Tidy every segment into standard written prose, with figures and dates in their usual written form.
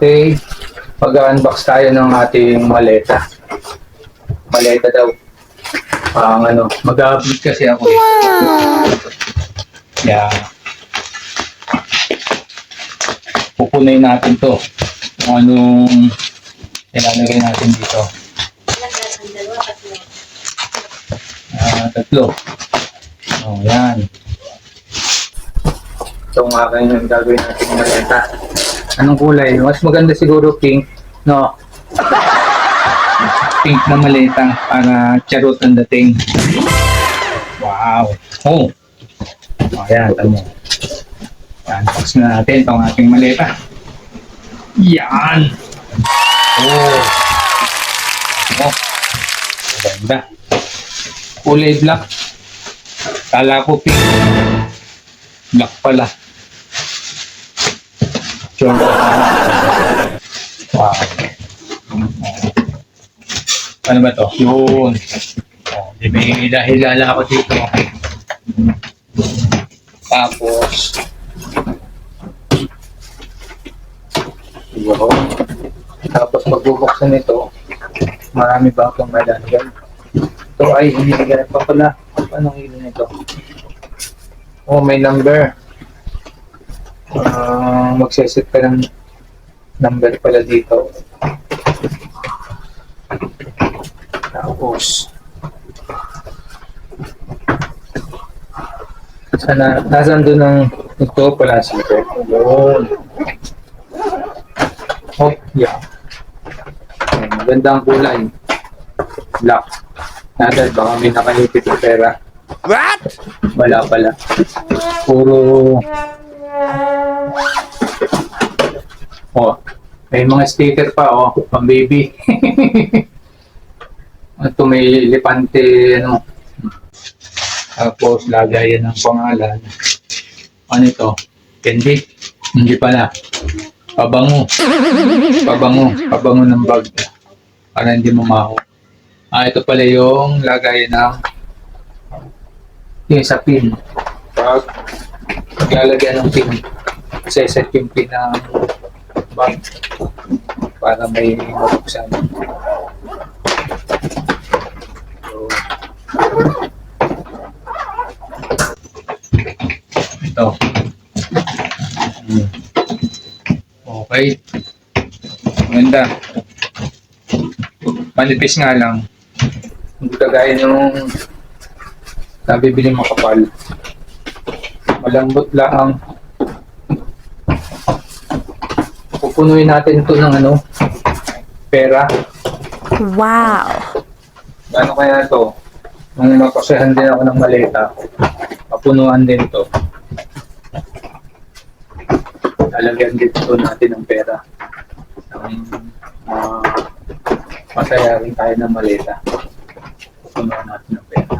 Okay, mag-unbox tayo ng ating maleta. Maleta daw. Mag-upload kasi ako. Yeah. Pupunin natin to. Kung anong ilalagay natin dito. Tatlo. Oh, yan. Ito ang aking gagawin natin maleta. Anong kulay? Mas maganda siguro pink, no? Pink na maleta para charot ang dating. Wow! Oh! Ayan, tamo. Yan, box na natin itong ating maleta. Yan! Oh! Oh! Maganda. Kulay black. Kala ko pink. Black pala. Sure. Wow. Ano ba to? Yun. Oh, may hilala ako dito. Tapos yun. Tapos magbubuksan nito, marami ba akong malalagyan? Ito ay hiniligan pa pala. Anong hilo nito? Oh, may number. Magseset ka ng number pala dito. Tapos nasaan doon ng ito pala sito. Yun. Oh, yeah. Maganda ang kulay. Black. Nadal, baka may nakalipit na pera. What? Wala pala. Puro... Oh, may mga sticker pa, oh, pang baby. Ito may elepante, ano. Tapos, lagayan ng pangalan. Ano ito? Candy? Hindi pala. Pabango. Pabango ng bag. Para hindi mamaho. Ito pala yung lagayan ng yung sa pin. Pag maglalagyan ng pin, set yung pin ng bag para may mabuksan. So, ito. Okay. Maganda. Manipis nga lang. Hindi kagaya nung nabibili makapal. Malambot lang. Pupunuin natin ito ng pera. Wow! Ano kaya ito? Nung mapasahan din ako ng maleta, papunuan din ito. Lalagyan dito natin ng pera. Masaya rin tayo ng maleta. Pupunuan natin ng pera.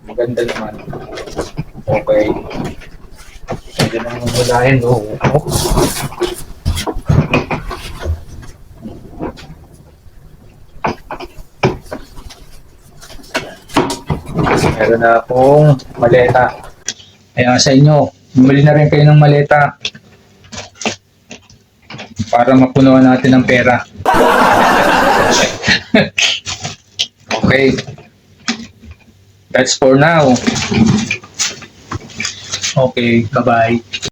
Maganda naman. Okay. Hindi naman mulahin, no? Meron na akong maleta. Kaya sa inyo, bumili na rin kayo ng maleta para mapunuan natin ng pera. Okay. That's for now. Okay, bye-bye.